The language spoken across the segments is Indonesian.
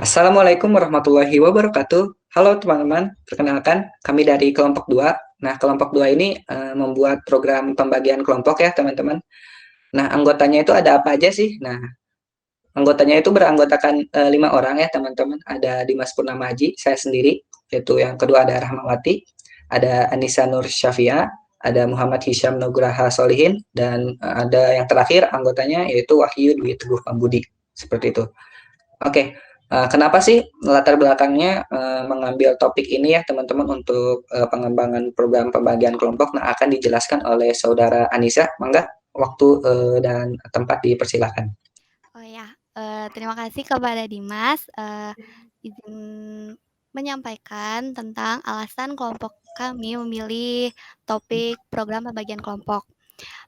Assalamualaikum warahmatullahi wabarakatuh. Halo teman-teman, perkenalkan kami dari kelompok 2. Nah, kelompok 2 ini membuat program pembagian kelompok ya teman-teman. Nah, anggotanya itu ada apa aja sih? Nah, anggotanya itu beranggotakan 5 orang ya teman-teman. Ada Dimas Purnamaji, saya sendiri, yaitu yang kedua ada Rahmawati, ada Anissa Nur Syafia, ada Muhammad Hisham Nugraha Solihin, dan ada yang terakhir anggotanya yaitu Wahyu Dwi Teguh Pambudi. Seperti itu. Oke, kenapa sih latar belakangnya mengambil topik ini ya teman-teman untuk pengembangan program pembagian kelompok? Nah, akan dijelaskan oleh Saudara Anissa. Mangga, waktu dan tempat dipersilakan. Oh ya, terima kasih kepada Dimas, izin menyampaikan tentang alasan kelompok kami memilih topik program pembagian kelompok.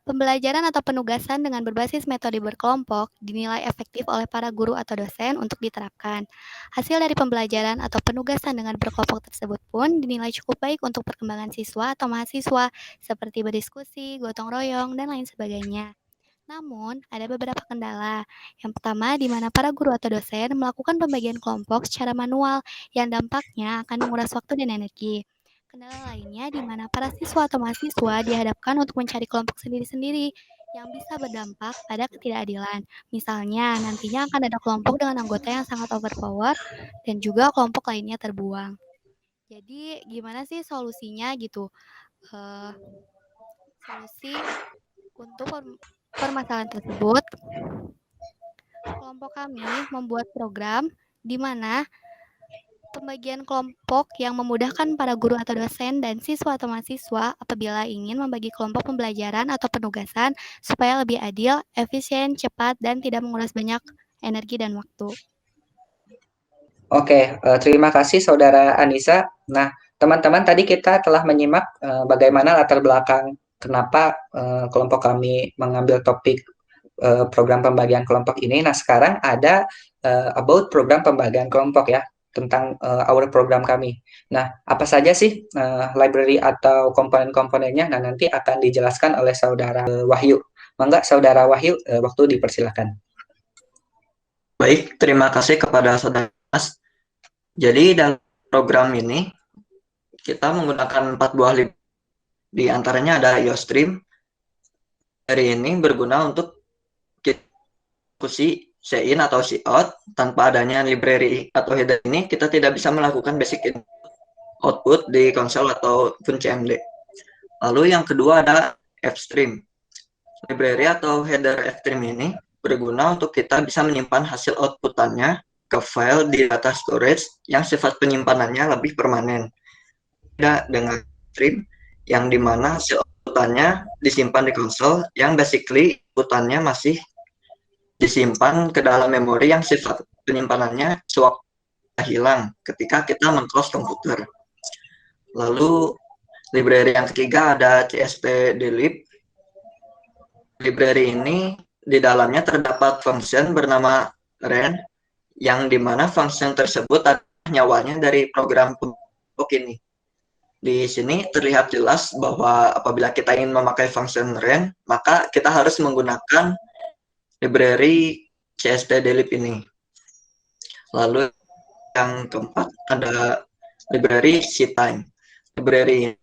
Pembelajaran atau penugasan dengan berbasis metode berkelompok dinilai efektif oleh para guru atau dosen untuk diterapkan. Hasil dari pembelajaran atau penugasan dengan berkelompok tersebut pun dinilai cukup baik untuk perkembangan siswa atau mahasiswa, seperti berdiskusi, gotong royong, dan lain sebagainya. Namun, ada beberapa kendala. Yang pertama, di mana para guru atau dosen melakukan pembagian kelompok secara manual yang dampaknya akan menguras waktu dan energi. Kendala lainnya di mana para siswa atau mahasiswa dihadapkan untuk mencari kelompok sendiri-sendiri yang bisa berdampak pada ketidakadilan. Misalnya, nantinya akan ada kelompok dengan anggota yang sangat overpower dan juga kelompok lainnya terbuang. Jadi, gimana sih solusinya gitu? Eh, Solusi untuk permasalahan tersebut, kelompok kami membuat program di mana pembagian kelompok yang memudahkan para guru atau dosen dan siswa atau mahasiswa apabila ingin membagi kelompok pembelajaran atau penugasan supaya lebih adil, efisien, cepat, dan tidak menguras banyak energi dan waktu. Oke, terima kasih Saudara Anissa. Nah, teman-teman tadi kita telah menyimak bagaimana latar belakang kenapa kelompok kami mengambil topik program pembagian kelompok ini. Nah, sekarang ada about program pembagian kelompok ya, tentang our program kami. Nah, apa saja sih library atau komponen-komponennya? Nah, nanti akan dijelaskan oleh Saudara Wahyu. Mangga, Saudara Wahyu, waktu dipersilakan. Baik, terima kasih kepada Saudara Mas. Jadi dalam program ini kita menggunakan 4 buah library. Di antaranya ada IOStream. Dari ini berguna untuk diskusi in atau out. Tanpa adanya library atau header ini, kita tidak bisa melakukan basic output di konsol ataupun CMD. Lalu yang kedua ada Fstream. Library atau header Fstream ini berguna untuk kita bisa menyimpan hasil outputannya ke file di data storage yang sifat penyimpanannya lebih permanen. Beda dengan stream yang dimana hasil outputannya disimpan di konsol yang basically outputannya masih disimpan ke dalam memori yang sifat penyimpanannya sewaktu hilang ketika kita meng-close komputer. Lalu library yang ketiga ada CSP delete. Library ini di dalamnya terdapat function bernama ren yang dimana function tersebut adalah nyawanya dari program kelompok ini. Di sini terlihat jelas bahwa apabila kita ingin memakai function ren, maka kita harus menggunakan library CSP delete ini. Lalu yang keempat ada library ctime. Library ini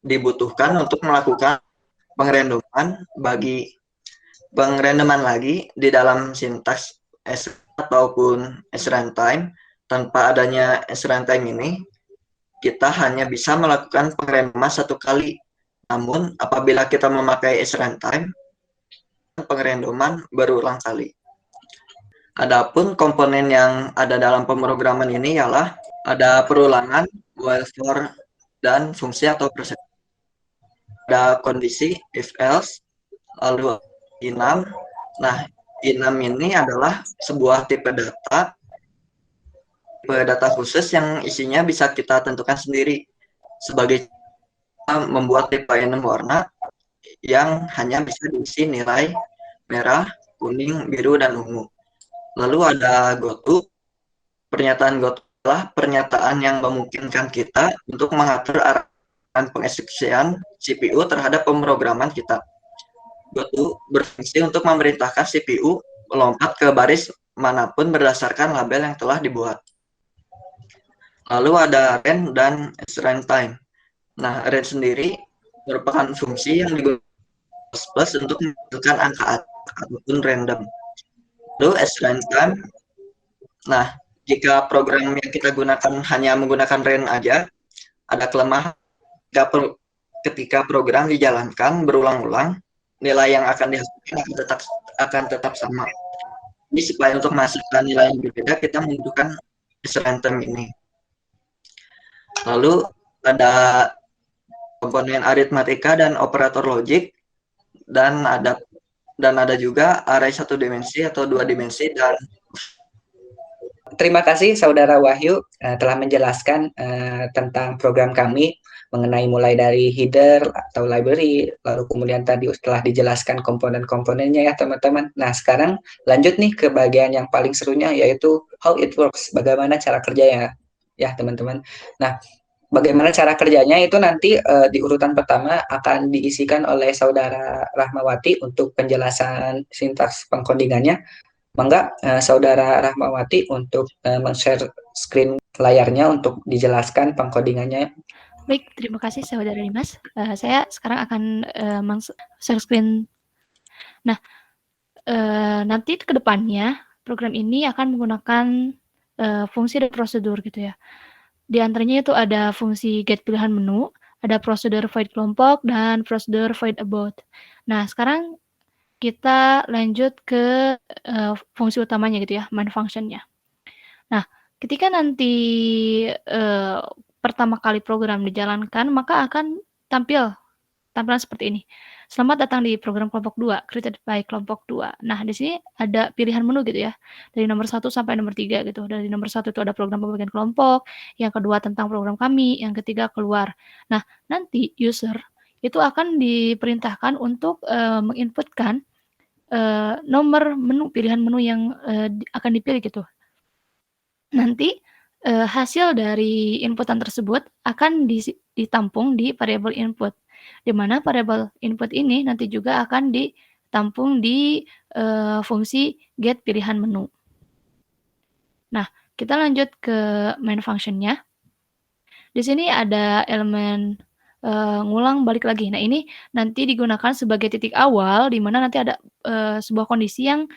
dibutuhkan untuk melakukan pengrandoman lagi di dalam sintaks ataupun sruntime. Tanpa adanya sruntime ini, kita hanya bisa melakukan pengrandoman satu kali. Namun apabila kita memakai sruntime, pengrandoman berulang kali. Adapun komponen yang ada dalam pemrograman ini ialah ada perulangan, while for, dan fungsi atau proses. Ada kondisi if else, lalu enum. Nah, enum ini adalah sebuah tipe data khusus yang isinya bisa kita tentukan sendiri sebagai membuat tipe enum warna yang hanya bisa diisi nilai merah, kuning, biru, dan ungu. Lalu ada goto. Pernyataan goto adalah pernyataan yang memungkinkan kita untuk mengatur arahan pengeksekusian CPU terhadap pemrograman kita. Goto berfungsi untuk memerintahkan CPU melompat ke baris manapun berdasarkan label yang telah dibuat. Lalu ada range dan runtime. Nah, range sendiri merupakan fungsi yang digunakan plus untuk menghasilkan angka ataupun random. Lalu runtime, nah jika program yang kita gunakan hanya menggunakan range aja, ada kelemahan ketika program dijalankan berulang-ulang, nilai yang akan dihasilkan akan tetap sama. Jadi supaya untuk menghasilkan nilai yang berbeda, kita membutuhkan runtime ini. Lalu ada komponen aritmatika dan operator logik, dan ada juga array 1 dimensi atau 2 dimensi. Dan terima kasih Saudara Wahyu telah menjelaskan tentang program kami mengenai mulai dari header atau library, lalu kemudian tadi setelah dijelaskan komponen-komponennya ya teman-teman. Nah sekarang lanjut nih ke bagian yang paling serunya, yaitu how it works, bagaimana cara kerjanya ya teman-teman. Nah bagaimana cara kerjanya itu nanti di urutan pertama akan diisikan oleh Saudara Rahmawati untuk penjelasan sintaks pengkodingannya. Mangga Saudara Rahmawati untuk men-share screen layarnya untuk dijelaskan pengkodingannya. Baik, terima kasih Saudara Dimas. Saya sekarang akan share screen. Nah, nanti ke depannya program ini akan menggunakan fungsi dan prosedur gitu ya. Di antaranya itu ada fungsi get pilihan menu, ada prosedur void kelompok, dan prosedur void about. Nah, sekarang kita lanjut ke fungsi utamanya gitu ya, main function-nya. Nah, ketika nanti pertama kali program dijalankan, maka akan tampilan seperti ini. Selamat datang di program kelompok 2, created by kelompok 2. Nah, di sini ada pilihan menu gitu ya, dari nomor 1 sampai nomor 3 gitu. Dari nomor 1 itu ada program pembagian kelompok, yang kedua tentang program kami, yang ketiga keluar. Nah, nanti user itu akan diperintahkan untuk menginputkan nomor menu, pilihan menu yang akan dipilih gitu. Nanti hasil dari inputan tersebut akan ditampung di variabel input, di mana variabel input ini nanti juga akan ditampung di fungsi get pilihan menu. Nah, kita lanjut ke main function-nya. Di sini ada elemen ngulang balik lagi. Nah, ini nanti digunakan sebagai titik awal, di mana nanti ada sebuah kondisi yang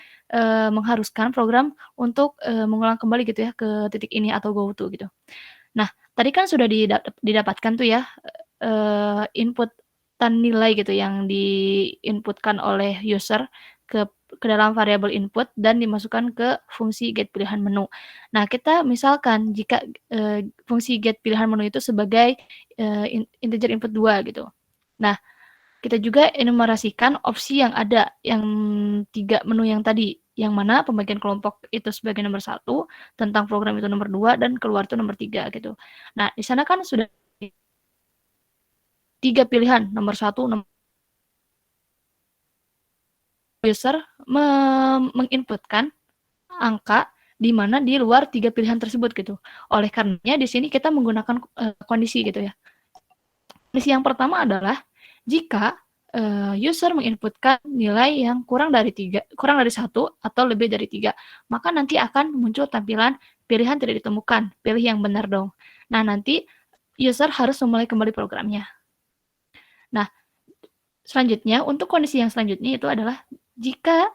mengharuskan program untuk mengulang kembali gitu ya ke titik ini atau go to gitu. Nah, tadi kan sudah didapatkan tuh ya inputan nilai gitu yang diinputkan oleh user ke dalam variabel input dan dimasukkan ke fungsi get pilihan menu. Nah, kita misalkan jika fungsi get pilihan menu itu sebagai integer input 2 gitu. Nah, kita juga enumerasikan opsi yang ada, yang 3 menu yang tadi, yang mana pembagian kelompok itu sebagai nomor 1, tentang program itu nomor 2, dan keluar itu nomor 3 gitu. Nah, di sana kan sudah 3 pilihan, nomor 1, nomor user menginputkan angka di mana di luar 3 pilihan tersebut gitu. Oleh karenanya di sini kita menggunakan kondisi gitu ya. Kondisi yang pertama adalah jika user menginputkan nilai yang kurang dari 1 atau lebih dari 3, maka nanti akan muncul tampilan pilihan tidak ditemukan, pilih yang benar dong. Nah, nanti user harus memulai kembali programnya. Nah, selanjutnya untuk kondisi yang selanjutnya itu adalah jika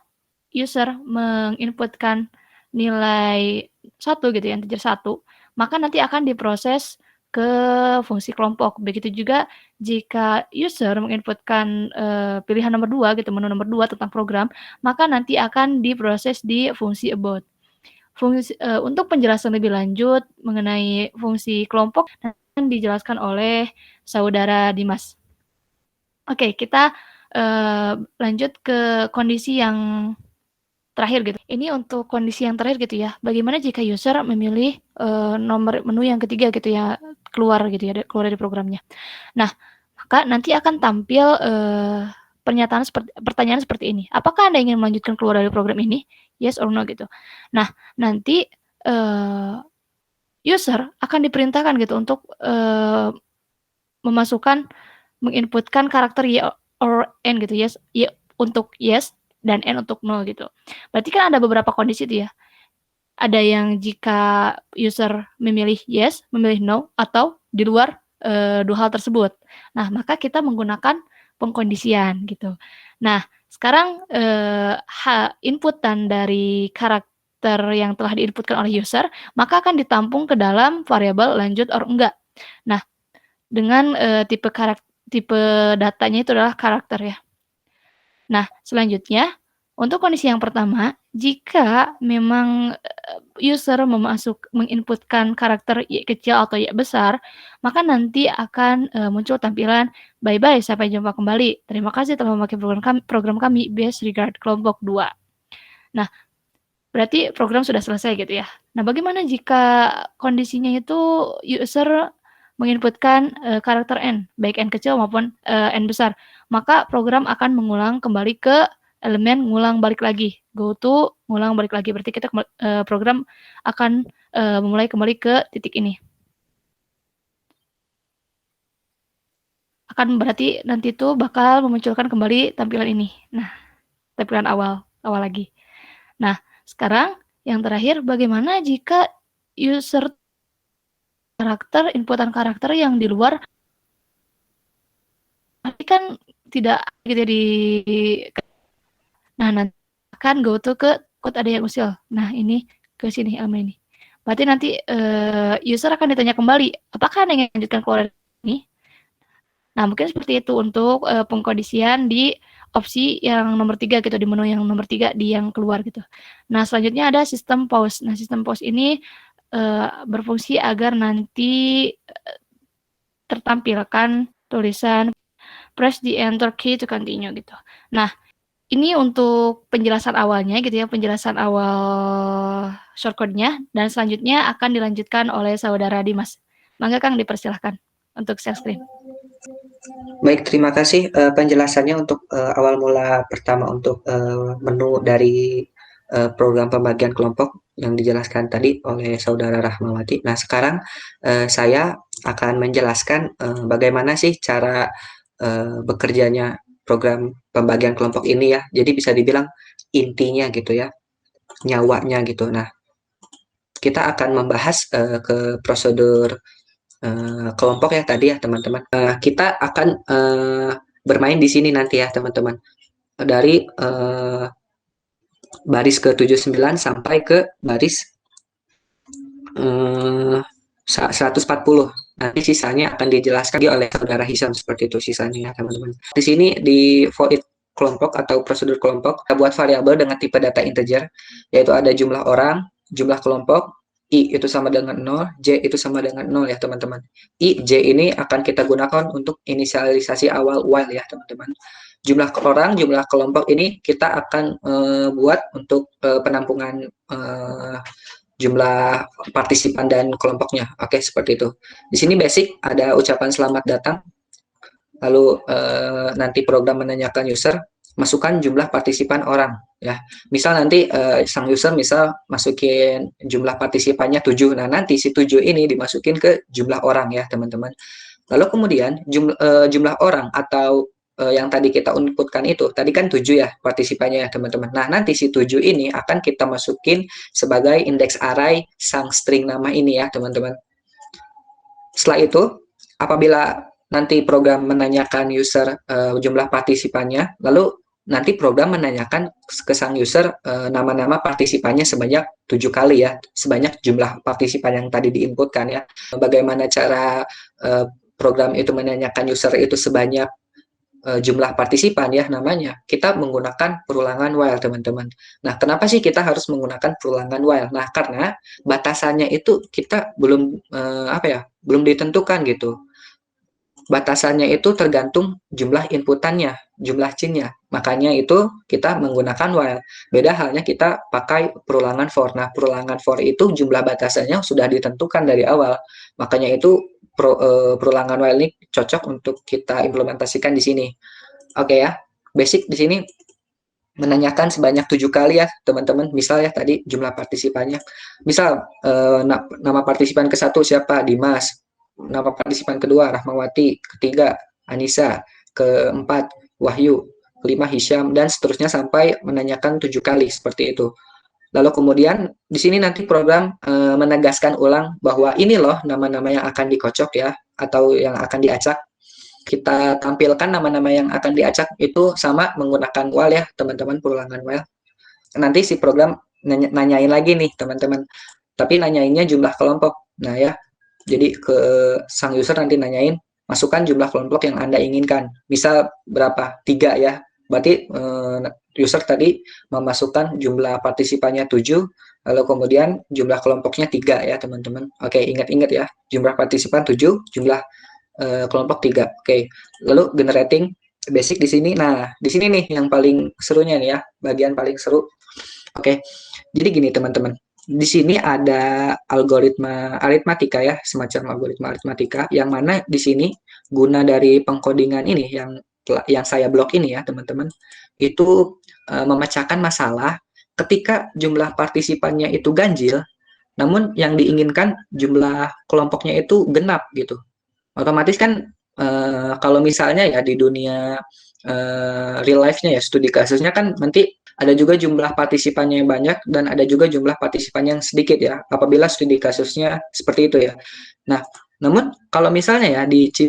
user menginputkan nilai 1 gitu ya, integer 1, maka nanti akan diproses ke fungsi kelompok. Begitu juga jika user menginputkan pilihan nomor 2 gitu, menu nomor 2 tentang program, maka nanti akan diproses di fungsi about. Untuk penjelasan lebih lanjut mengenai fungsi kelompok akan dijelaskan oleh Saudara Dimas. Oke, kita lanjut ke kondisi yang terakhir gitu. Ini untuk kondisi yang terakhir gitu ya. Bagaimana jika user memilih nomor menu yang ketiga gitu ya, keluar gitu ya, keluar dari programnya. Nah, maka nanti akan tampil pertanyaan seperti ini. Apakah Anda ingin melanjutkan keluar dari program ini? Yes or no gitu. Nah, nanti user akan diperintahkan gitu untuk menginputkan karakter Y or N gitu, yes, Y untuk yes dan N untuk no gitu. Berarti kan ada beberapa kondisi tuh ya. ada yang jika user memilih yes, memilih no, atau di luar dua hal tersebut. Nah, maka kita menggunakan pengkondisian gitu. Nah, sekarang inputan dari karakter yang telah diinputkan oleh user, maka akan ditampung ke dalam variabel lanjut or enggak. Nah, dengan tipe datanya itu adalah karakter ya. Nah, selanjutnya untuk kondisi yang pertama, jika memang user menginputkan karakter Y kecil atau Y besar, maka nanti akan muncul tampilan bye-bye, sampai jumpa kembali. Terima kasih telah memakai program kami, best regard kelompok 2. Nah, berarti program sudah selesai gitu ya. Nah, bagaimana jika kondisinya itu user menginputkan karakter N, baik N kecil maupun N besar? Maka program akan mengulang kembali ke elemen ngulang balik lagi. Go to, ngulang balik lagi. Berarti kita program akan memulai kembali ke titik ini. Akan berarti nanti itu bakal memunculkan kembali tampilan ini. Nah, tampilan awal lagi. Nah, sekarang yang terakhir, bagaimana jika user inputan karakter yang di luar, tapi kan tidak gitu di. Nah, nanti akan go to ke code ada yang usil. Nah, ini ke sini elemen ini. Berarti nanti user akan ditanya kembali, apakah Anda ingin lanjutkan keluar ini? Nah, mungkin seperti itu untuk pengkondisian di opsi yang nomor 3 gitu, di menu yang nomor 3 di yang keluar gitu. Nah, selanjutnya ada sistem pause. Nah, sistem pause ini berfungsi agar nanti tertampilkan tulisan press the enter key to continue gitu. Nah, ini untuk penjelasan awalnya gitu ya, penjelasan awal shortcode-nya, dan selanjutnya akan dilanjutkan oleh saudara Dimas. Mangga Kang, dipersilahkan untuk share screen. Baik, terima kasih penjelasannya untuk awal mula pertama untuk menu dari program pembagian kelompok yang dijelaskan tadi oleh saudara Rahmawati. Nah, sekarang saya akan menjelaskan bagaimana sih cara bekerjanya program pembagian kelompok ini ya. Jadi bisa dibilang intinya gitu ya, nyawanya gitu. Nah, kita akan membahas ke prosedur kelompok ya tadi ya teman-teman. Kita akan bermain di sini nanti ya teman-teman. Dari baris ke 79 sampai ke baris 140. Nanti sisanya akan dijelaskan oleh saudara Hisam seperti itu sisanya ya teman-teman. Di sini di void kelompok atau prosedur kelompok kita buat variabel dengan tipe data integer, yaitu ada jumlah orang, jumlah kelompok, I itu sama dengan 0, J itu sama dengan 0 ya teman-teman. I, J ini akan kita gunakan untuk inisialisasi awal while ya teman-teman. Jumlah orang, jumlah kelompok ini kita akan buat untuk penampungan jumlah partisipan dan kelompoknya. Oke, seperti itu. Di sini basic ada ucapan selamat datang. Lalu nanti program menanyakan user, masukkan jumlah partisipan orang ya. Misal nanti sang user misal masukin jumlah partisipannya 7. Nah, nanti si 7 ini dimasukin ke jumlah orang ya, teman-teman. Lalu kemudian jumlah orang atau yang tadi kita inputkan itu, tadi kan 7 ya partisipannya ya teman-teman. Nah, nanti si 7 ini akan kita masukin sebagai index array sang string nama ini ya teman-teman. Setelah itu, apabila nanti program menanyakan user jumlah partisipannya, lalu nanti program menanyakan ke sang user nama-nama partisipannya sebanyak 7 kali ya, sebanyak jumlah partisipan yang tadi diinputkan ya. Bagaimana cara program itu menanyakan user itu sebanyak jumlah partisipan ya namanya, kita menggunakan perulangan while teman-teman. Nah, kenapa sih kita harus menggunakan perulangan while? Nah, karena batasannya itu kita belum belum ditentukan gitu. Batasannya itu tergantung jumlah inputannya, jumlah cinnya. Makanya itu kita menggunakan while. Beda halnya kita pakai perulangan for. Nah, perulangan for itu jumlah batasannya sudah ditentukan dari awal. Makanya itu perulangan while ini cocok untuk kita implementasikan di sini. Oke ya, basic di sini menanyakan sebanyak 7 kali ya teman-teman. Misal ya tadi jumlah partisipannya. Misal nama partisipan ke-1 siapa? Dimas. Nama partisipan kedua Rahmawati, ketiga Anissa, keempat Wahyu, kelima Hisham, dan seterusnya sampai menanyakan 7 kali seperti itu. Lalu kemudian di sini nanti program menegaskan ulang bahwa ini loh nama-nama yang akan dikocok ya, atau yang akan diacak. Kita tampilkan nama-nama yang akan diacak itu sama menggunakan while ya, teman-teman, perulangan while. Nanti si program nanyain lagi nih, teman-teman. Tapi nanyainnya jumlah kelompok. Nah ya, jadi ke sang user nanti nanyain, masukkan jumlah kelompok yang Anda inginkan. Misal berapa? 3 ya. Berarti user tadi memasukkan jumlah partisipannya 7, lalu kemudian jumlah kelompoknya 3 ya, teman-teman. Oke, ingat-ingat ya. Jumlah partisipan 7, jumlah kelompok 3. Oke. Lalu generating basic di sini. Nah, di sini nih yang paling serunya nih ya, bagian paling seru. Oke. Jadi gini, teman-teman. Di sini ada algoritma aritmatika ya, semacam algoritma aritmatika yang mana di sini guna dari pengkodingan ini yang saya blok ini ya, teman-teman, itu memecahkan masalah ketika jumlah partisipannya itu ganjil, namun yang diinginkan jumlah kelompoknya itu genap gitu. Otomatis kan kalau misalnya ya di dunia real life-nya ya, studi kasusnya kan nanti ada juga jumlah partisipannya yang banyak dan ada juga jumlah partisipan yang sedikit ya, apabila studi kasusnya seperti itu ya. Nah, namun kalau misalnya ya di C++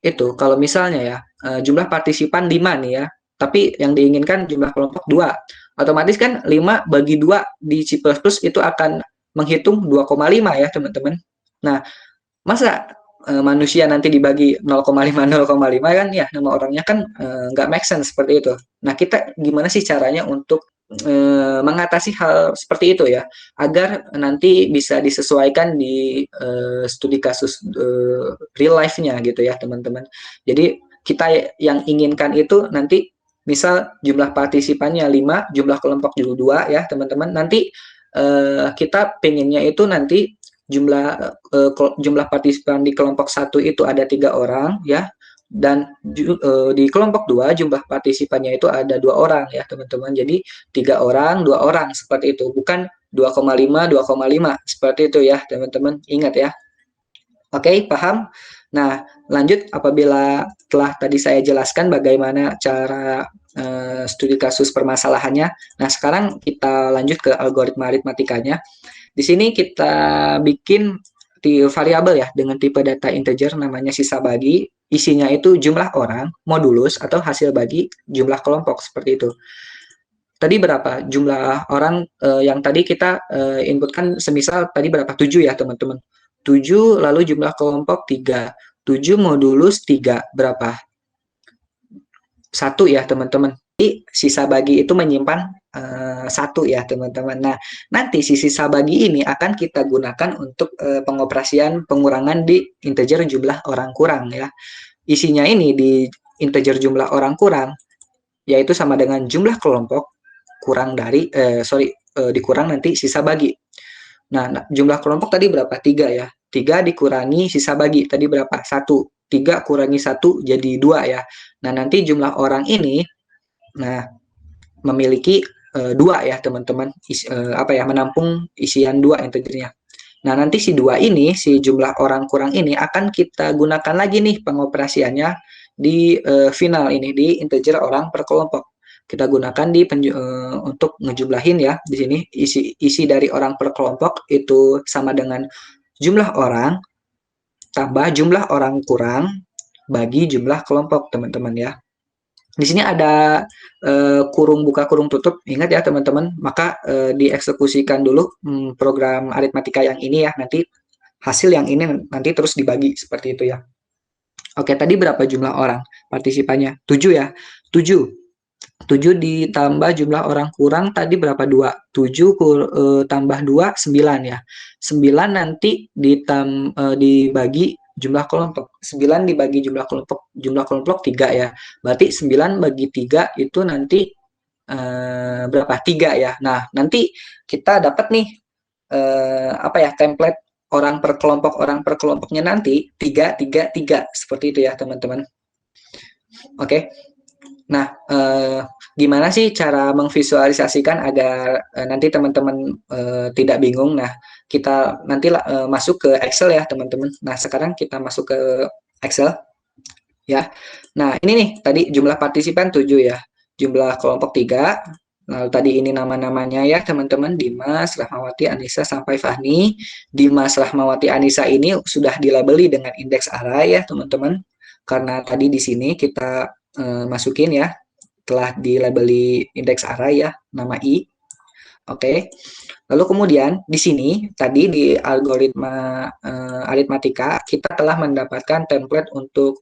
itu, kalau misalnya ya jumlah partisipan 5 nih ya, tapi yang diinginkan jumlah kelompok 2, otomatis kan 5 bagi 2 di C++ itu akan menghitung 2,5 ya, teman-teman. Nah, masa manusia nanti dibagi 0,5 kan ya, nama orangnya kan nggak make sense seperti itu. Nah, kita gimana sih caranya untuk mengatasi hal seperti itu ya, agar nanti bisa disesuaikan di studi kasus real life-nya gitu ya, teman-teman. Jadi kita yang inginkan itu nanti misal jumlah partisipannya 5, jumlah kelompok 2 ya, teman-teman. Nanti kita pengennya itu nanti jumlah partisipan di kelompok 1 itu ada 3 orang ya, dan di kelompok 2 jumlah partisipannya itu ada 2 orang ya, teman-teman. Jadi 3 orang, 2 orang seperti itu, bukan 2,5 seperti itu ya, teman-teman. Ingat ya. Oke, paham? Nah, lanjut apabila telah tadi saya jelaskan bagaimana cara studi kasus permasalahannya. Nah, sekarang kita lanjut ke algoritma aritmatikanya. Di sini kita bikin variabel ya dengan tipe data integer namanya sisa bagi, isinya itu jumlah orang, modulus atau hasil bagi jumlah kelompok seperti itu. Tadi berapa jumlah orang yang tadi kita inputkan, semisal tadi berapa? 7 ya, teman-teman. 7 lalu jumlah kelompok 3. 7 modulus 3 berapa? 1 ya, teman-teman. Jadi sisa bagi itu menyimpan 1 ya, teman-teman. Nah, nanti si sisa bagi ini akan kita gunakan untuk pengoperasian pengurangan di integer jumlah orang kurang ya. Isinya ini di integer jumlah orang kurang yaitu sama dengan jumlah kelompok kurang dari dikurang nanti sisa bagi. Nah, jumlah kelompok tadi berapa? 3 ya. 3 dikurangi sisa bagi tadi berapa? 1. 3 kurangi 1 jadi 2 ya. Nah, nanti jumlah orang ini memiliki 2 ya, teman-teman. Menampung isian 2 integernya. Nah, nanti si 2 ini, si jumlah orang kurang ini akan kita gunakan lagi nih pengoperasiannya di final ini, di integer orang per kelompok. Kita gunakan di untuk ngejumlahin ya. Di sini isi dari orang per kelompok itu sama dengan jumlah orang tambah jumlah orang kurang bagi jumlah kelompok, teman-teman ya. Di sini ada kurung buka kurung tutup, ingat ya, teman-teman. Maka dieksekusikan dulu program aritmatika yang ini ya, nanti hasil yang ini nanti terus dibagi seperti itu ya. Oke, tadi berapa jumlah orang partisipannya? 7 ya. 7 ditambah jumlah orang kurang tadi berapa? 2. 7 tambah 2 9 ya. 9 nanti dibagi jumlah kelompok. 9 dibagi jumlah kelompok 3 ya. Berarti 9 bagi 3 itu nanti berapa? 3 ya. Nah, nanti kita dapat nih template orang per kelompoknya nanti 3 3 3 seperti itu ya, teman-teman. Oke. Nah, gimana sih cara memvisualisasikan agar nanti teman-teman tidak bingung? Nah, kita nanti masuk ke Excel ya, teman-teman. Nah, sekarang kita masuk ke Excel ya. Nah, ini nih tadi jumlah partisipan 7 ya. Jumlah kelompok 3. Lalu tadi ini nama-namanya ya teman-teman, Dimas, Rahmawati, Anissa, sampai Fahmi. Dimas, Rahmawati, Anissa ini sudah dilabeli dengan indeks array ya teman-teman. Karena tadi di sini kita masukin ya, telah dilabeli indeks array ya, nama I. Oke. Lalu kemudian di sini tadi di algoritma aritmatika kita telah mendapatkan template untuk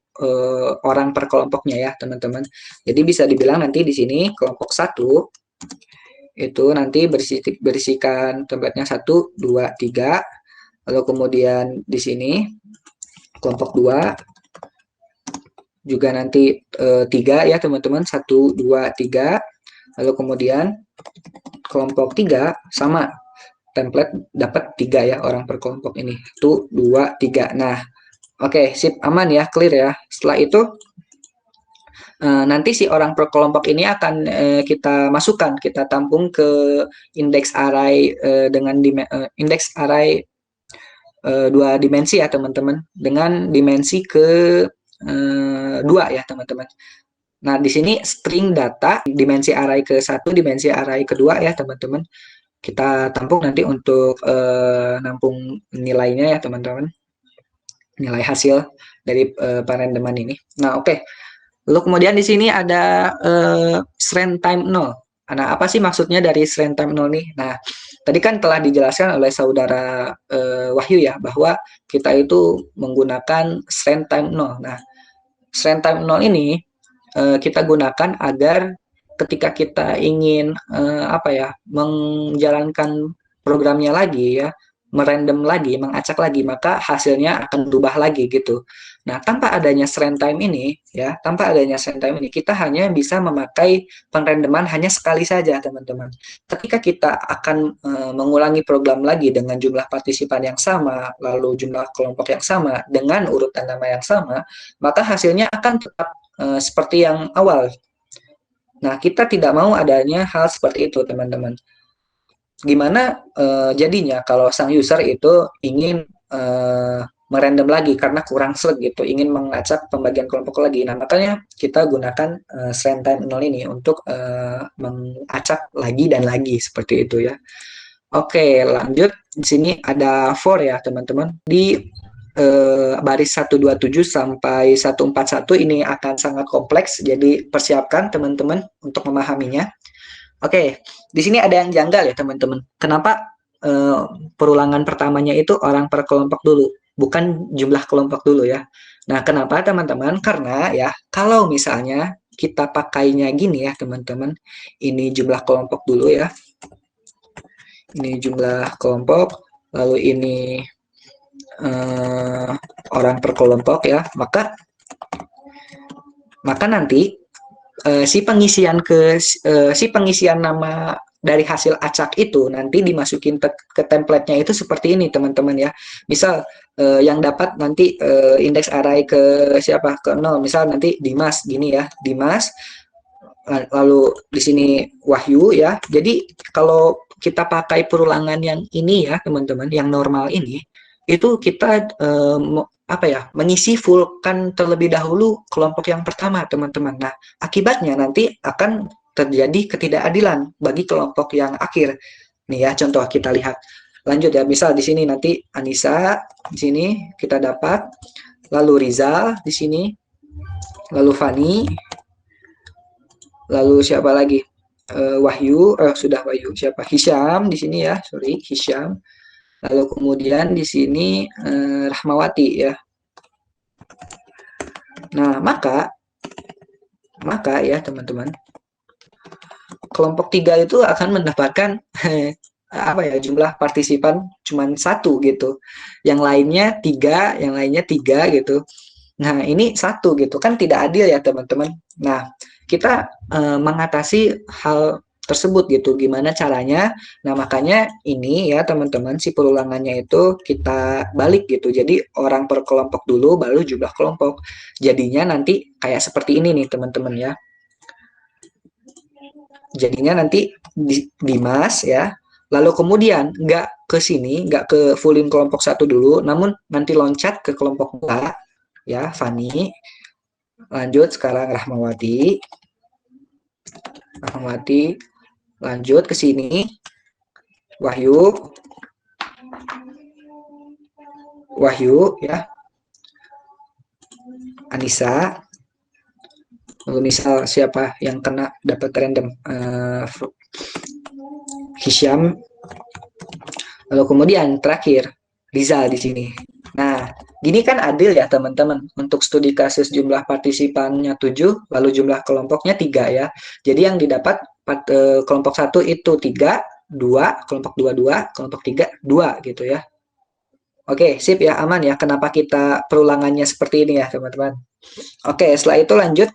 orang per kelompoknya ya teman-teman. Jadi bisa dibilang nanti di sini kelompok 1 itu nanti berisikan templatenya 1, 2, 3. Lalu kemudian di sini kelompok 2 juga nanti 3 ya teman-teman, 1, 2, 3. Lalu kemudian kelompok 3 sama template dapat 3 ya orang per kelompok ini. 1, 2, 3. Nah, oke, sip, aman ya, clear ya. Setelah itu nanti si orang per kelompok ini akan kita masukkan, kita tampung ke indeks array dengan indeks array 2 dimensi ya teman-teman, dengan dimensi ke 2 ya teman-teman. Nah, di sini string data dimensi array ke-1, dimensi array kedua ya teman-teman. Kita tampung nanti untuk nampung nilainya ya teman-teman. Nilai hasil dari perendeman ini. Nah, oke. Lalu kemudian di sini ada strand time 0. Nah, apa sih maksudnya dari strand time 0 nih? Nah, tadi kan telah dijelaskan oleh saudara Wahyu ya, bahwa kita itu menggunakan strand time 0. Nah, strand time 0 ini kita gunakan agar ketika kita ingin menjalankan programnya lagi ya, merandom lagi, mengacak lagi, maka hasilnya akan berubah lagi gitu. Nah, tanpa adanya strand time ini ya, kita hanya bisa memakai penrandoman hanya sekali saja, teman-teman. Ketika kita akan mengulangi program lagi dengan jumlah partisipan yang sama, lalu jumlah kelompok yang sama, dengan urutan nama yang sama, maka hasilnya akan tetap seperti yang awal. Nah, kita tidak mau adanya hal seperti itu, teman-teman. Gimana jadinya kalau sang user itu ingin merandom lagi karena kurang selek gitu, ingin mengacak pembagian kelompok lagi. Nah, makanya kita gunakan strand time 0 ini untuk mengacak lagi dan lagi seperti itu ya. Oke, lanjut. Di sini ada for ya, teman-teman. Di baris 127 sampai 141 ini akan sangat kompleks, jadi persiapkan teman-teman untuk memahaminya. Oke, di sini ada yang janggal ya teman-teman. Kenapa perulangan pertamanya itu orang per kelompok dulu, bukan jumlah kelompok dulu ya. Nah, kenapa teman-teman? Karena ya, kalau misalnya kita pakainya gini ya teman-teman, ini jumlah kelompok dulu ya. Ini jumlah kelompok, lalu ini orang per kelompok ya, maka nanti si pengisian nama dari hasil acak itu nanti dimasukin ke template-nya itu seperti ini teman-teman ya. Misal yang dapat nanti indeks array ke siapa? Ke 0. Misal nanti Dimas gini ya, Dimas. Lalu di sini Wahyu ya. Jadi kalau kita pakai perulangan yang ini ya teman-teman, yang normal ini, itu kita mengisi full kan terlebih dahulu kelompok yang pertama teman-teman. Nah, akibatnya nanti akan terjadi ketidakadilan bagi kelompok yang akhir. Nih ya, contoh kita lihat. Lanjut ya, misal di sini nanti Anissa di sini kita dapat, lalu Rizal di sini, lalu Fani, lalu siapa lagi? Wahyu, sudah Wahyu. Siapa? Hisham di sini ya, sorry, Hisham. Lalu kemudian di sini Rahmawati ya. Nah, maka ya teman-teman, kelompok 3 itu akan mendapatkan jumlah partisipan cuma 1 gitu. Yang lainnya 3 gitu. Nah, ini 1 gitu. Kan tidak adil ya, teman-teman. Nah, kita mengatasi hal tersebut gitu, gimana caranya? Nah, makanya ini ya teman-teman, si perulangannya itu kita balik gitu, jadi orang per kelompok dulu baru jumlah kelompok, jadinya nanti kayak seperti ini nih teman-teman ya. Jadinya nanti Dimas ya, lalu kemudian nggak ke sini, nggak ke fullin kelompok 1 dulu, namun nanti loncat ke kelompok 2 ya, Fani. Lanjut sekarang Rahmawati, Lanjut ke sini. Wahyu. Wahyu ya. Anissa. Lalu misal siapa yang kena dapat random? Hisham. Lalu kemudian terakhir Rizal di sini. Nah, gini kan adil ya teman-teman. Untuk studi kasus jumlah partisipannya 7, lalu jumlah kelompoknya 3 ya. Jadi yang didapat kelompok 1 itu 3, 2, kelompok 2, 2, kelompok 3, 2 gitu ya. Oke, sip ya, aman ya. Kenapa kita perulangannya seperti ini ya teman-teman. Oke, setelah itu lanjut.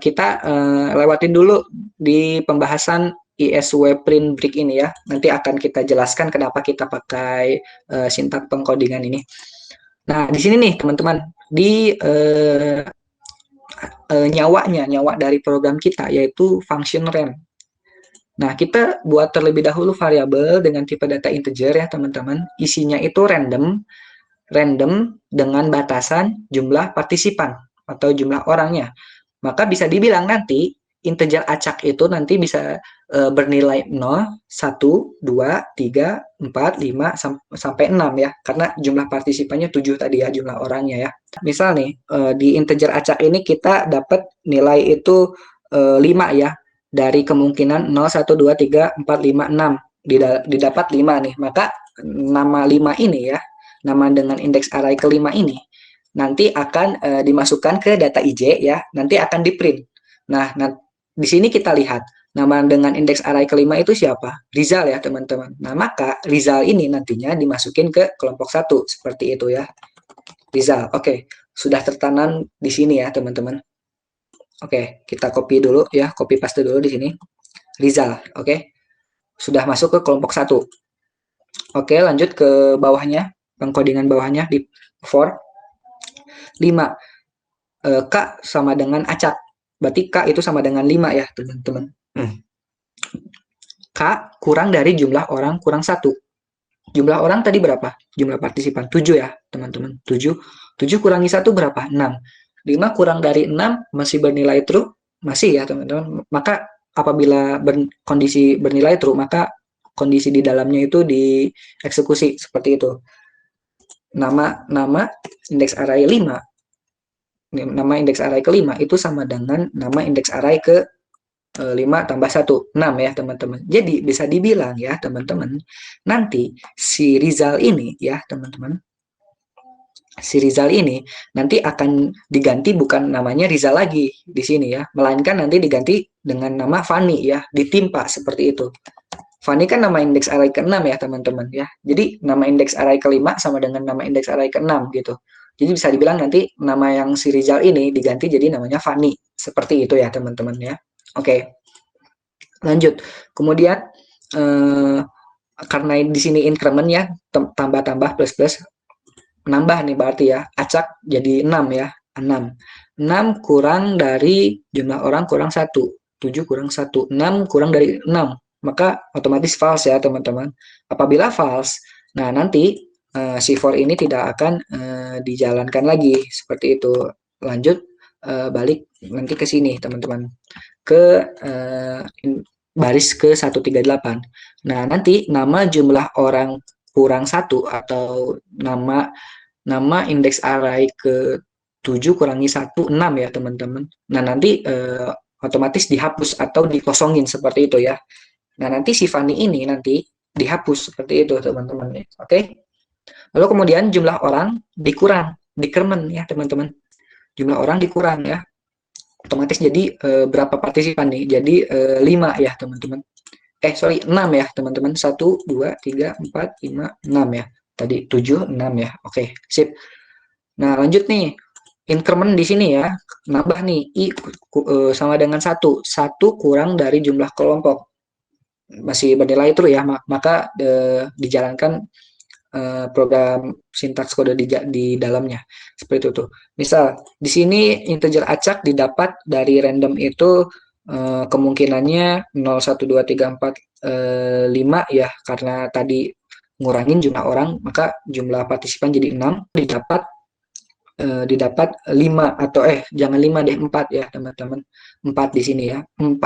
Kita lewatin dulu di pembahasan ISW print break ini ya. Nanti akan kita jelaskan kenapa kita pakai sintak pengkodingan ini. Nah, di sini nih teman-teman, di nyawa dari program kita yaitu function rand. Nah, kita buat terlebih dahulu variabel dengan tipe data integer ya teman-teman. Isinya itu random dengan batasan jumlah partisipan atau jumlah orangnya. Maka bisa dibilang nanti integer acak itu nanti bisa bernilai 0, 1, 2, 3, 4, 5, sampai 6 ya. Karena jumlah partisipannya 7 tadi ya, jumlah orangnya ya. Misal nih, di integer acak ini kita dapat nilai itu 5 ya. Dari kemungkinan 0, 1, 2, 3, 4, 5, 6. Didapat 5 nih. Maka nama 5 ini ya, nama dengan indeks array kelima ini nanti akan dimasukkan ke data IJ ya, nanti akan di print. Nah, di sini kita lihat nama dengan indeks array kelima itu siapa? Rizal ya teman-teman. Nah, maka Rizal ini nantinya dimasukin ke kelompok 1 seperti itu ya. Rizal, oke, sudah tertanam di sini ya teman-teman. Oke, kita copy dulu ya, copy paste dulu di sini. Rizal, oke, sudah masuk ke kelompok 1. Oke, lanjut ke bawahnya, pengkodingan bawahnya di for 5. K sama dengan acak. Berarti K itu sama dengan 5 ya, teman-teman. K kurang dari jumlah orang kurang 1. Jumlah orang tadi berapa? Jumlah partisipan 7 ya, teman-teman. 7 kurangi 1 berapa? 6. 5 kurang dari 6 masih bernilai true? Masih ya, teman-teman. Maka apabila kondisi bernilai true, maka kondisi di dalamnya itu dieksekusi seperti itu. Nama indeks array 5, nama indeks array kelima itu sama dengan nama indeks array ke 5 tambah 1, 6 ya teman-teman. Jadi bisa dibilang ya teman-teman, nanti si Rizal ini ya teman-teman, si Rizal ini nanti akan diganti bukan namanya Rizal lagi di sini ya, melainkan nanti diganti dengan nama Fani ya, ditimpa seperti itu. Fani kan nama indeks array ke-6 ya teman-teman ya. Jadi nama indeks array ke-5 sama dengan nama indeks array ke-6 gitu. Jadi bisa dibilang nanti nama yang si Rizal ini diganti jadi namanya Fani. Seperti itu ya teman-teman ya. Oke. Lanjut. Kemudian karena di sini increment ya, tambah-tambah plus-plus, nambah nih berarti ya. Acak jadi 6 ya. 6 kurang dari jumlah orang kurang 1. 7 kurang 1. 6 kurang dari 6. Maka otomatis false ya teman-teman. Apabila false, nah nanti si for ini tidak akan dijalankan lagi seperti itu. Lanjut balik nanti ke sini teman-teman, ke baris ke 138. Nah nanti nama jumlah orang kurang 1 atau nama indeks array ke 7 kurangi 1, 6 ya teman-teman. Nah nanti otomatis dihapus atau dikosongin seperti itu ya. Nah, nanti si Fani ini nanti dihapus seperti itu, teman-teman. Oke. Lalu kemudian jumlah orang dikurang ya, teman-teman. Jumlah orang dikurang ya. Otomatis jadi berapa partisipan nih? Jadi 5 ya, teman-teman. 6 ya, teman-teman. 1, 2, 3, 4, 5, 6 ya. Tadi 7, 6 ya. Oke, sip. Nah, lanjut nih. Increment di sini ya. Nambah nih. I sama dengan 1. 1 kurang dari jumlah kelompok. Masih bernilai true ya, maka dijalankan program sintaks kode di dalamnya seperti itu tuh. Misal di sini integer acak didapat dari random itu kemungkinannya 0, 1, 2, 3, 4, 5 ya, karena tadi ngurangin jumlah orang maka jumlah partisipan jadi 6, didapat 5 atau jangan 5 deh, 4 ya teman-teman. 4 di sini ya, 4.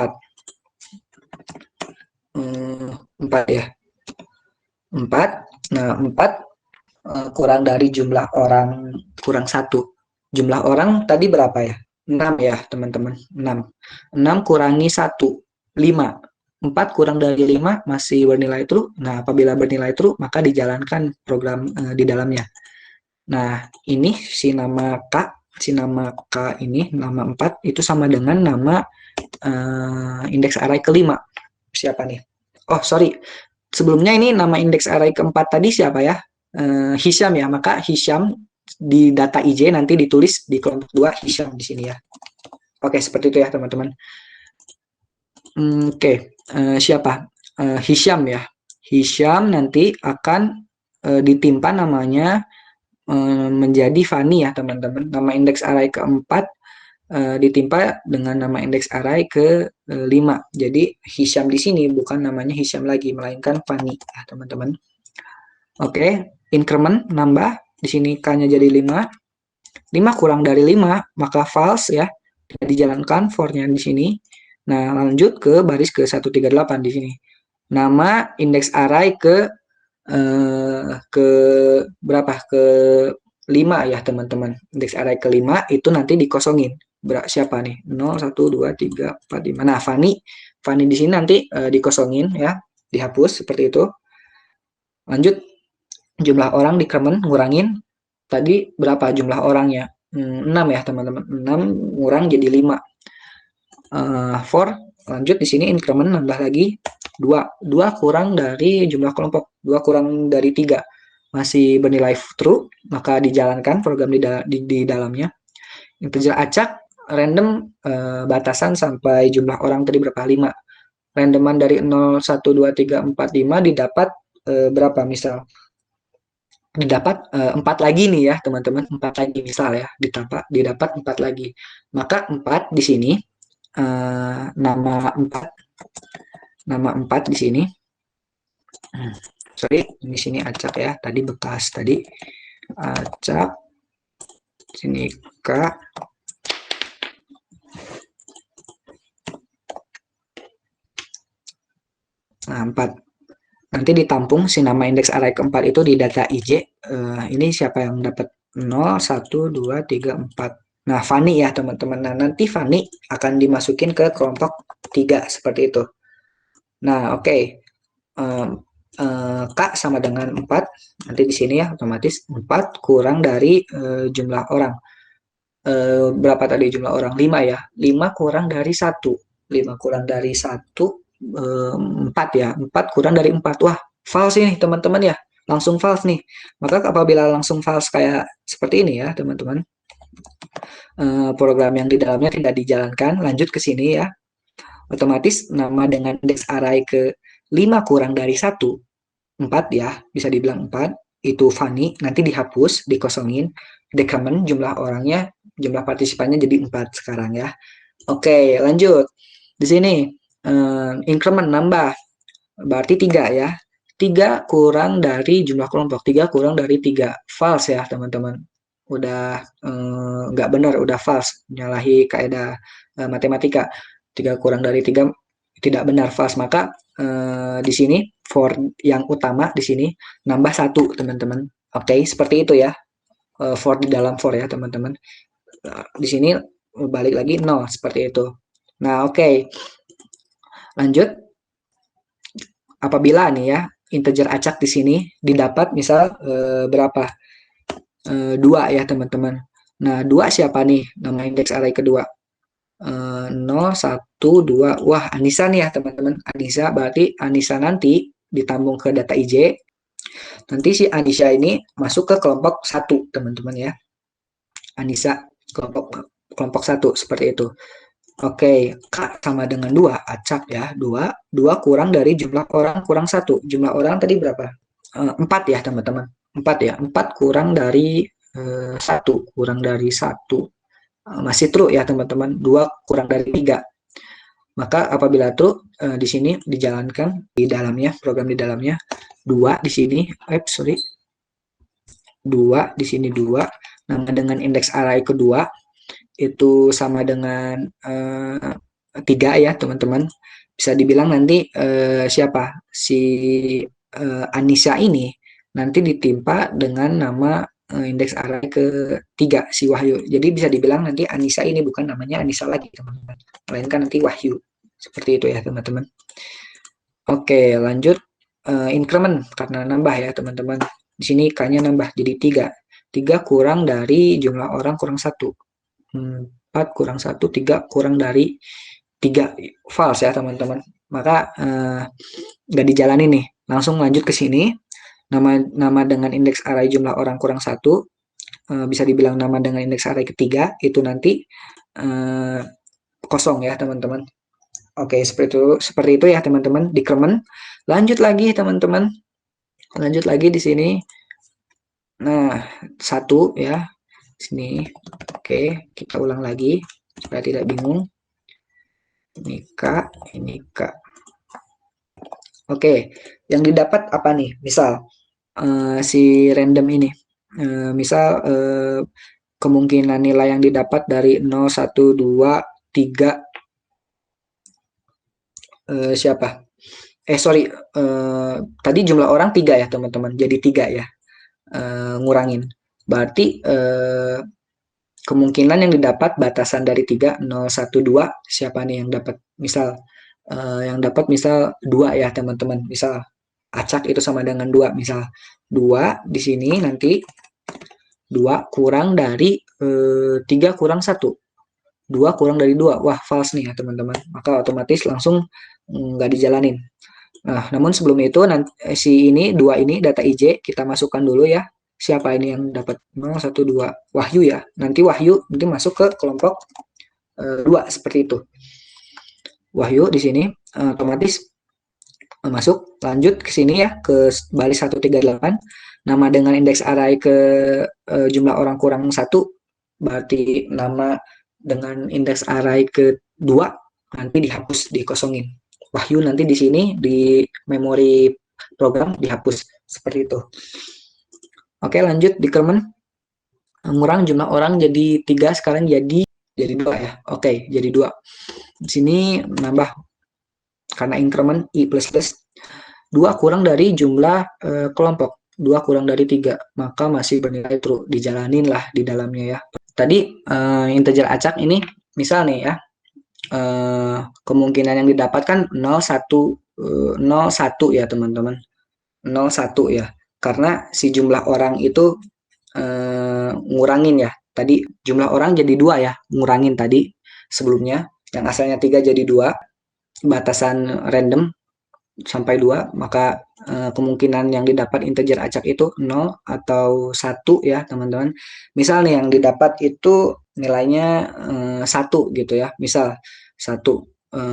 4 ya. 4. Nah, 4 kurang dari jumlah orang kurang 1. Jumlah orang tadi berapa ya? 6 ya, teman-teman. 6. 6 kurangi 1, 5. 4 kurang dari 5 masih bernilai true. Nah, apabila bernilai true, maka dijalankan program di dalamnya. Nah, ini si nama K ini, nama 4, itu sama dengan nama indeks array kelima. Siapa nih? Oh, sorry. Sebelumnya ini nama indeks array keempat tadi siapa ya? Hisham ya. Maka Hisham di data IJ nanti ditulis di kelompok 2 Hisham di sini ya. Oke, seperti itu ya, teman-teman. Oke, siapa? Hisham ya. Hisham nanti akan ditimpa namanya menjadi Fani ya, teman-teman. Nama indeks array keempat ditimpa dengan nama indeks array ke-5. Jadi Hisham di sini bukan namanya Hisham lagi, melainkan Fani ya, teman-teman. Oke, increment nambah, di sini K-nya jadi 5. 5 kurang dari 5, maka false ya. Tidak dijalankan for-nya di sini. Nah, lanjut ke baris ke-138 di sini. Nama indeks array ke berapa? Ke 5 ya, teman-teman. Indeks array ke-5 itu nanti dikosongin. Siapa nih? 0, 1, 2, 3, 4, 5. Nah, Fani di sini nanti dikosongin ya, dihapus seperti itu. Lanjut, jumlah orang dikremen ngurangin. Tadi berapa jumlah orangnya? 6 ya, teman-teman. 6 ngurang jadi 5. For lanjut di sini increment nambah lagi 2. 2 kurang dari jumlah kelompok. 2 kurang dari 3. Masih bernilai true, maka dijalankan program di dalamnya. Integer acak random batasan sampai jumlah orang tadi berapa? 5. Randoman dari 0, 1, 2, 3, 4, 5 didapat berapa misal? Didapat 4 lagi nih ya, teman-teman. 4 lagi misal ya, didapat 4 lagi. Maka 4 di sini nama 4 di sini. Sorry, di sini acak ya. Tadi bekas tadi acak. Sini K. Nah, 4. Nanti ditampung si nama indeks array keempat itu di data IJ. Ini siapa yang dapat 0, 1, 2, 3, 4. Nah, Fani ya, teman-teman. Nah, nanti Fani akan dimasukin ke kelompok 3 seperti itu. Nah, oke. K sama dengan 4. Nanti di sini ya, otomatis 4 kurang dari jumlah orang. Berapa tadi jumlah orang? 5 ya. 5 kurang dari 1. 5 kurang dari 1. 4 ya, 4 kurang dari 4. Wah, false ini teman-teman ya, langsung false nih. Maka apabila langsung false kayak seperti ini ya, teman-teman, program yang di dalamnya tidak dijalankan. Lanjut ke sini ya, otomatis nama dengan indeks array ke 5 kurang dari 1, 4 ya, bisa dibilang 4, itu Fani, nanti dihapus, dikosongin, decrement jumlah orangnya, jumlah partisipannya jadi 4 sekarang ya. Oke, lanjut. Di sini increment nambah, berarti 3 ya. 3 kurang dari jumlah kelompok. 3 kurang dari 3. False ya, teman-teman. Udah nggak benar, udah false. Nyalahi kaidah matematika. 3 kurang dari 3 tidak benar, false. Maka di sini for yang utama di sini nambah 1, teman-teman. Oke, seperti itu ya. For di dalam for ya, teman-teman. Di sini balik lagi 0, seperti itu. Nah, oke. Lanjut, apabila nih ya integer acak di sini didapat misal berapa? 2 ya, teman-teman. Nah, 2 siapa nih nama indeks array kedua? 0, 1, 2. Wah, Anissa nih ya, teman-teman. Anissa berarti Anissa nanti ditambung ke data IJ. Nanti si Anissa ini masuk ke kelompok 1, teman-teman ya. Anissa kelompok 1 seperti itu. Oke, K sama dengan 2, acak ya, 2 kurang dari jumlah orang kurang 1. Jumlah orang tadi berapa? 4 ya, teman-teman. 4 ya, 4 kurang dari 1, kurang dari 1. Masih true ya, teman-teman. 2 kurang dari 3. Maka apabila true, di sini dijalankan di dalamnya, program di dalamnya. 2 di sini, 2 di sini 2, nama dengan indeks array kedua itu sama dengan 3 ya teman-teman. Bisa dibilang nanti siapa si Anissa ini nanti ditimpa dengan nama indeks array ke-3 si Wahyu. Jadi bisa dibilang nanti Anissa ini bukan namanya Anissa lagi teman-teman, melainkan nanti Wahyu. Seperti itu ya teman-teman. Oke, lanjut increment karena nambah ya teman-teman. Di sini K-nya nambah jadi 3. 3 kurang dari jumlah orang kurang 1. 4 kurang 1, 3 kurang dari 3. False ya teman-teman. Maka nggak dijalani nih. Langsung lanjut ke sini. Nama dengan indeks array jumlah orang kurang 1. Bisa dibilang nama dengan indeks array ketiga. Itu nanti kosong ya teman-teman. Oke, seperti itu ya teman-teman. Decrement. Lanjut lagi teman-teman. Lanjut lagi di sini. Nah, 1 ya. Sini. Oke, kita ulang lagi supaya tidak bingung. Ini K, ini K. Oke, yang didapat apa nih? Misal si random ini. Misal kemungkinan nilai yang didapat dari 0, 1, 2, 3 siapa? Sorry, tadi jumlah orang 3 ya teman-teman, jadi 3 ya, ngurangin. Berarti kemungkinan yang didapat batasan dari 3, 0, 1, 2, siapa nih yang dapat? Misal, yang dapat misal 2 ya teman-teman, misal acak itu sama dengan 2, misal 2 di sini nanti 2 kurang dari 3 kurang 1. 2 kurang dari 2, wah false nih ya teman-teman, maka otomatis langsung nggak dijalanin. Nah, namun sebelum itu nanti si ini 2 ini data IJ kita masukkan dulu ya. Siapa ini yang dapat 0, 1, 2? Wahyu ya. Nanti Wahyu nanti masuk ke kelompok 2 seperti itu. Wahyu di sini otomatis masuk. Lanjut ke sini ya ke baris 138. Nama dengan indeks array ke jumlah orang kurang 1, berarti nama dengan indeks array ke-2 nanti dihapus, dikosongin. Wahyu nanti di sini di memori program dihapus seperti itu. Oke, lanjut decrement. Ngurang jumlah orang jadi 3 sekarang jadi 2 ya. Oke, jadi 2. Di sini nambah karena increment I++. 2 kurang dari jumlah kelompok. 2 kurang dari 3, maka masih bernilai true. Dijalanin lah di dalamnya ya. Tadi integer acak ini misal nih ya. Kemungkinan yang didapatkan 0, 1 ya teman-teman. 0, 1 ya. Karena si jumlah orang itu ngurangin ya. Tadi jumlah orang jadi 2 ya, ngurangin tadi sebelumnya. Yang asalnya 3 jadi 2. Batasan random sampai 2, maka kemungkinan yang didapat integer acak itu 0 atau 1 ya teman-teman. Misal nih yang didapat itu nilainya 1 gitu ya. Misal 1.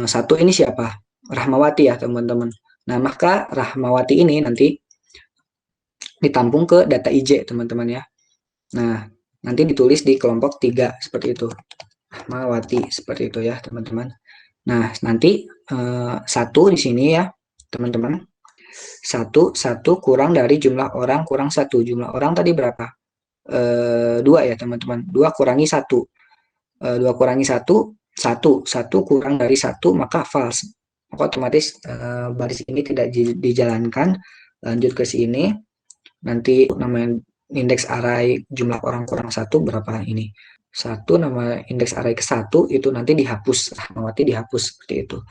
1 ini siapa? Rahmawati ya teman-teman. Nah, maka Rahmawati ini nanti ditampung ke data IJ teman-teman ya. Nah, nanti ditulis di kelompok 3 seperti itu. Rahmawati seperti itu ya teman-teman. Nah, nanti 1 di sini ya teman-teman. 1 kurang dari jumlah orang kurang 1. Jumlah orang tadi berapa? 2 ya teman-teman. 2 kurangi 1. 2 kurangi 1, 1 kurang dari 1, maka false. Maka otomatis baris ini tidak dijalankan. Lanjut ke sini. Nanti namanya indeks array jumlah orang kurang 1 berapa ini? 1 nama indeks array ke-1 itu nanti dihapus. Rahmawati dihapus seperti itu.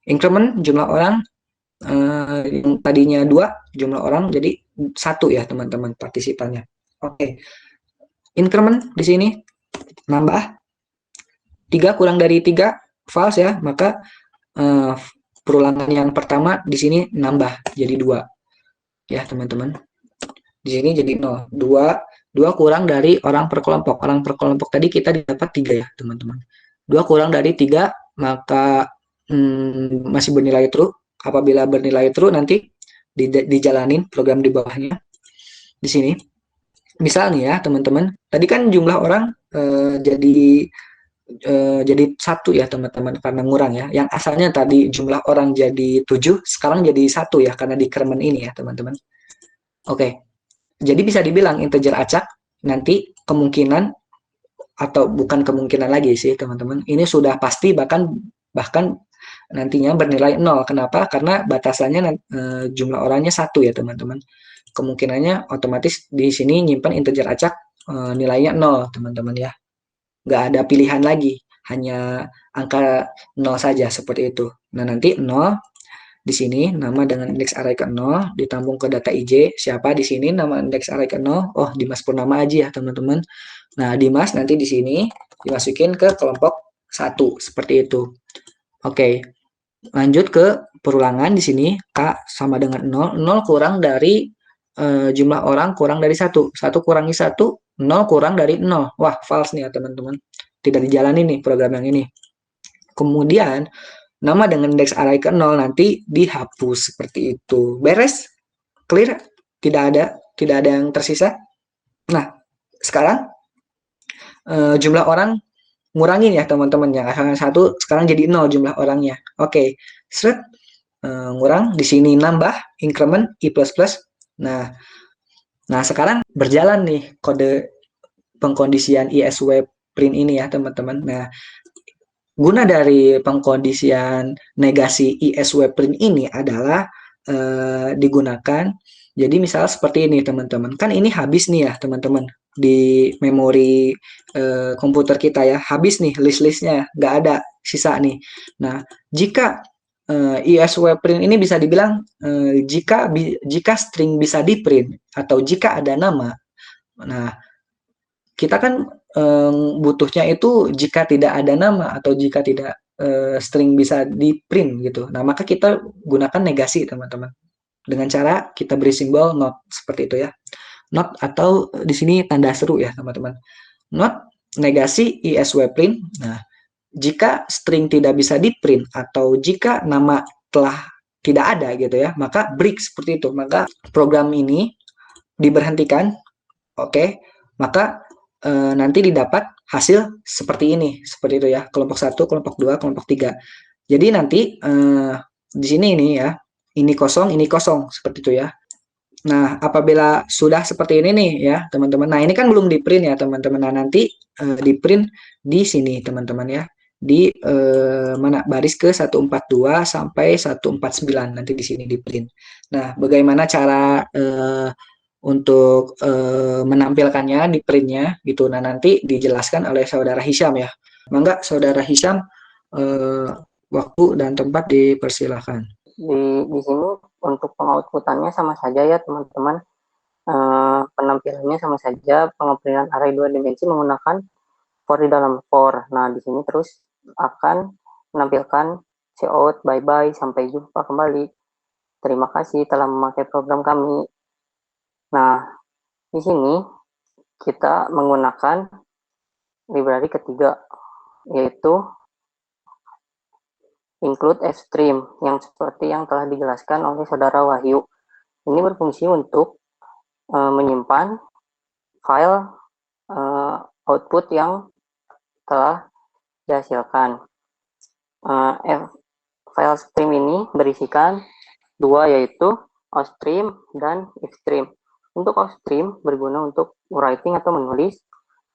Increment jumlah orang yang tadinya 2 jumlah orang jadi 1 ya teman-teman partisipannya. Oke. Increment di sini nambah 3 kurang dari 3 false ya, maka perulangan yang pertama di sini nambah jadi 2 ya teman-teman. Di sini jadi 0. 2 kurang dari orang per kelompok. Orang per kelompok tadi kita dapat 3 ya teman-teman. 2 kurang dari 3 maka masih bernilai true. Apabila bernilai true nanti dijalanin program di bawahnya. Di sini. Misal nih ya teman-teman. Tadi kan jumlah orang jadi 1 ya teman-teman karena ngurang ya. Yang asalnya tadi jumlah orang jadi 7, sekarang jadi 1 ya karena decrement ini ya teman-teman. Oke. Jadi bisa dibilang integer acak nanti kemungkinan atau bukan kemungkinan lagi sih teman-teman. Ini sudah pasti bahkan Bahkan nantinya bernilai 0. Kenapa? Karena batasannya jumlah orangnya 1 ya teman-teman. Kemungkinannya otomatis di sini nyimpan integer acak nilainya 0 teman-teman ya. Nggak ada pilihan lagi, hanya angka 0 saja seperti itu. Nah nanti 0 di sini nama dengan indeks array ke 0 ditambung ke data IJ. Siapa di sini nama indeks array ke 0? Oh, Dimas Purnama aja ya teman-teman. Nah, Dimas nanti di sini dimasukin ke kelompok 1 seperti itu. Oke. Lanjut ke perulangan di sini K sama dengan 0. 0 kurang dari jumlah orang kurang dari 1. 1 kurangi 1, 0 kurang dari 0. Wah, false nih ya teman-teman. Tidak dijalani nih program yang ini. Kemudian nama dengan indeks array ke 0 nanti dihapus seperti itu. Beres? Clear? Tidak ada yang tersisa. Nah, sekarang jumlah orang ngurangin ya teman-teman, yang asalnya 1 sekarang jadi 0 jumlah orangnya. Oke, seret ngurang di sini nambah increment i++. Nah sekarang berjalan nih kode pengkondisian ISW print ini ya teman-teman. Nah, guna dari pengkondisian negasi ISW print ini adalah digunakan. Jadi misal seperti ini teman-teman. Kan ini habis nih ya teman-teman di memori komputer kita ya. Habis nih list-listnya, nggak ada sisa nih. Nah, jika ISW print ini bisa dibilang jika string bisa di print atau jika ada nama. Nah, kita kan butuhnya itu jika tidak ada nama atau jika tidak string bisa di print gitu. Nah, maka kita gunakan negasi teman-teman. Dengan cara kita beri simbol not seperti itu ya. Not atau di sini tanda seru ya teman-teman. Not negasi ISW print. Nah, jika string tidak bisa di print atau jika nama telah tidak ada gitu ya, maka break seperti itu. Maka program ini diberhentikan. Oke. Maka nanti didapat hasil seperti ini, seperti itu ya, kelompok 1, kelompok 2, kelompok 3. Jadi nanti di sini ini ya, ini kosong, seperti itu ya. Nah, apabila sudah seperti ini nih ya, teman-teman. Nah, ini kan belum di print ya, teman-teman. Nah, nanti di print di sini, teman-teman ya. Di mana baris ke 142 sampai 149 nanti di sini di print. Nah, bagaimana cara untuk menampilkannya di printnya gitu. Nah nanti dijelaskan oleh saudara Hisham ya. Mangga saudara Hisham waktu dan tempat dipersilahkan. Di sini untuk pengoutputannya sama saja ya teman-teman. Penampilannya sama saja, pengambilan array 2 dimensi menggunakan for di dalam for. Nah di sini terus akan menampilkan cout, bye bye, sampai jumpa kembali. Terima kasih telah memakai program kami. Nah, di sini kita menggunakan library ketiga, yaitu include fstream, yang seperti yang telah dijelaskan oleh saudara Wahyu. Ini berfungsi untuk menyimpan file output yang telah dihasilkan. File stream ini berisikan dua, yaitu outstream dan ifstream. Untuk outstream berguna untuk writing atau menulis,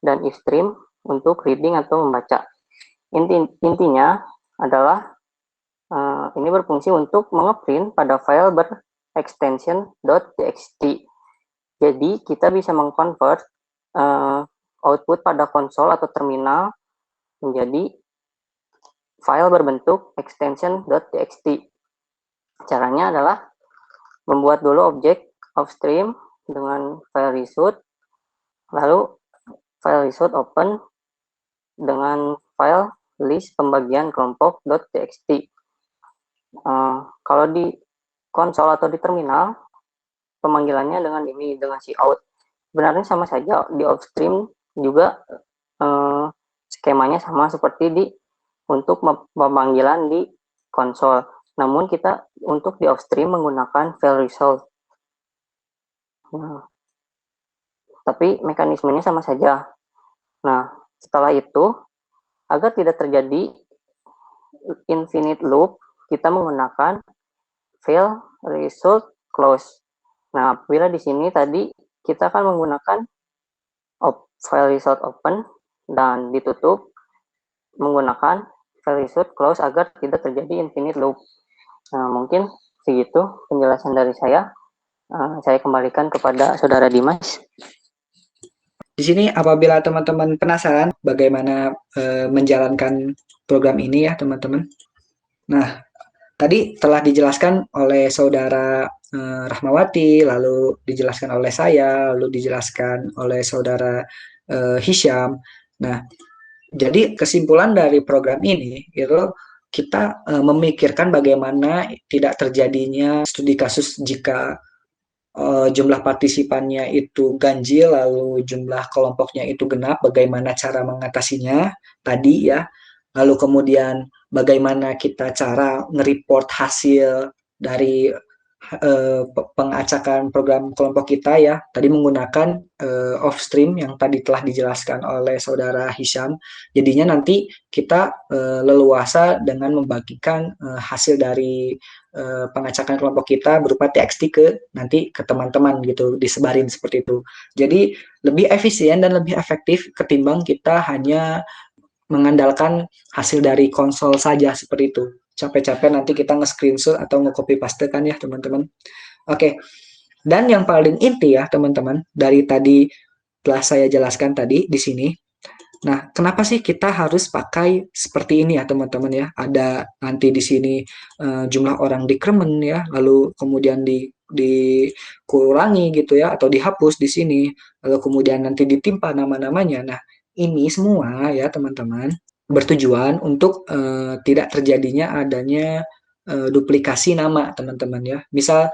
dan ifstream untuk reading atau membaca. Intinya adalah ini berfungsi untuk mengeprint pada file berextension .txt. Jadi kita bisa mengconvert output pada konsol atau terminal menjadi file berbentuk extension.txt. Caranya adalah membuat dulu objek offstream dengan file result, lalu file result open dengan file list pembagian kelompok .txt. Kalau di konsol atau di terminal, pemanggilannya dengan ini, dengan cout. Sebenarnya sama saja, di offstream juga skemanya sama seperti untuk pemanggilan di konsol. Namun kita untuk di offstream menggunakan file result. Nah, tapi mekanismenya sama saja. Nah, setelah itu, agar tidak terjadi infinite loop, kita menggunakan file result close. Nah, apabila di sini tadi kita akan menggunakan file result open dan ditutup menggunakan very short close agar tidak terjadi infinite loop. Nah, mungkin segitu penjelasan dari saya. Saya kembalikan kepada Saudara Dimas. Di sini apabila teman-teman penasaran bagaimana menjalankan program ini ya teman-teman. Nah, tadi telah dijelaskan oleh Saudara Rahmawati, lalu dijelaskan oleh saya, lalu dijelaskan oleh Saudara Hisham. Nah, jadi kesimpulan dari program ini itu kita memikirkan bagaimana tidak terjadinya studi kasus jika jumlah partisipannya itu ganjil, lalu jumlah kelompoknya itu genap, bagaimana cara mengatasinya tadi ya. Lalu kemudian bagaimana kita cara nge-report hasil dari pengacakan program kelompok kita ya, tadi menggunakan off-stream yang tadi telah dijelaskan oleh Saudara Hisham. Jadinya nanti kita leluasa dengan membagikan hasil dari pengacakan kelompok kita berupa TXT nanti ke teman-teman gitu, disebarin seperti itu. Jadi lebih efisien dan lebih efektif ketimbang kita hanya mengandalkan hasil dari konsol saja seperti itu. Capek-capek nanti kita nge-screenshot atau nge-copy paste kan ya teman-teman. Oke. Dan yang paling inti ya teman-teman, dari tadi telah saya jelaskan tadi di sini. Nah, kenapa sih kita harus pakai seperti ini ya teman-teman ya? Ada nanti di sini jumlah orang dikremen ya, lalu kemudian dikurangi gitu ya, atau dihapus di sini, lalu kemudian nanti ditimpa nama-namanya. Nah, ini semua ya teman-teman bertujuan untuk tidak terjadinya adanya duplikasi nama teman-teman ya. Misal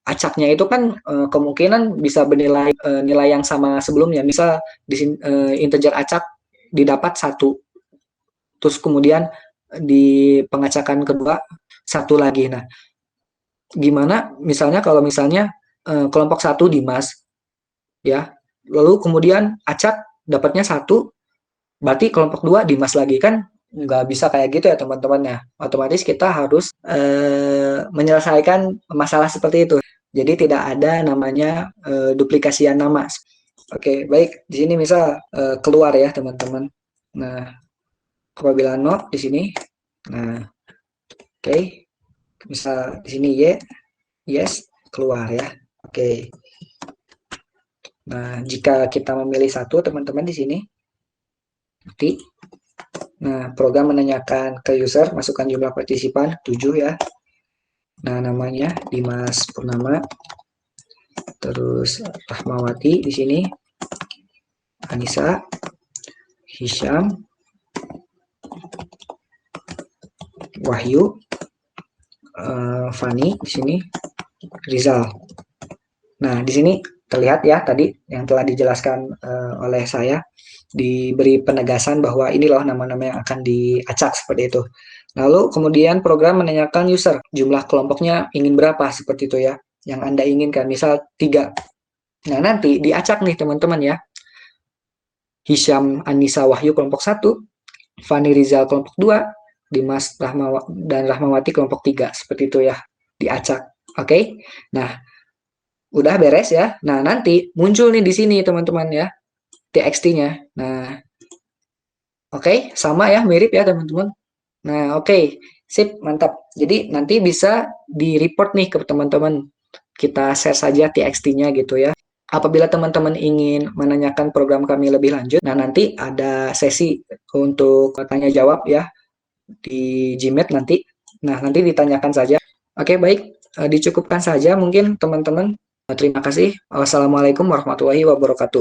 acaknya itu kan kemungkinan bisa bernilai nilai yang sama sebelumnya. Misal di integer acak didapat 1, terus kemudian di pengacakan kedua 1 lagi. Nah, gimana misalnya kalau misalnya kelompok 1 Dimas ya, lalu kemudian acak dapatnya 1, berarti kelompok 2 Dimas lagi, kan nggak bisa kayak gitu ya teman-teman ya. Otomatis kita harus menyelesaikan masalah seperti itu. Jadi tidak ada namanya duplikasian nama. Oke, baik. Di sini misal keluar ya teman-teman. Nah, apabila no di sini. Nah, oke. Misal di sini Y, yes, keluar ya. Oke. Nah, jika kita memilih 1 teman-teman di sini, nanti nah, program menanyakan ke user, masukkan jumlah partisipan 7 ya. Nah, namanya Dimas Purnama. Terus Rahmawati di sini. Anissa, Hisham, Wahyu, Fani di sini, Rizal. Nah, di sini terlihat ya tadi yang telah dijelaskan oleh saya, diberi penegasan bahwa ini loh nama-nama yang akan diacak seperti itu. Lalu kemudian program menanyakan user, jumlah kelompoknya ingin berapa seperti itu ya, yang Anda inginkan, misal 3. Nah, nanti diacak nih teman-teman ya. Hisham, Anissa, Wahyu kelompok 1, Fani, Rizal kelompok 2, Dimas dan Rahmawati kelompok 3, seperti itu ya, diacak. Oke. Nah, udah beres ya. Nah, nanti muncul nih di sini teman-teman ya, TXT-nya. Nah, oke, sama ya, mirip ya teman-teman. Nah, oke, sip, mantap. Jadi nanti bisa di-report nih ke teman-teman. Kita share saja TXT-nya gitu ya. Apabila teman-teman ingin menanyakan program kami lebih lanjut, nah nanti ada sesi untuk tanya jawab ya di Gmeet nanti. Nah, nanti ditanyakan saja. Oke, baik, dicukupkan saja mungkin teman-teman. Terima kasih. Wassalamualaikum warahmatullahi wabarakatuh.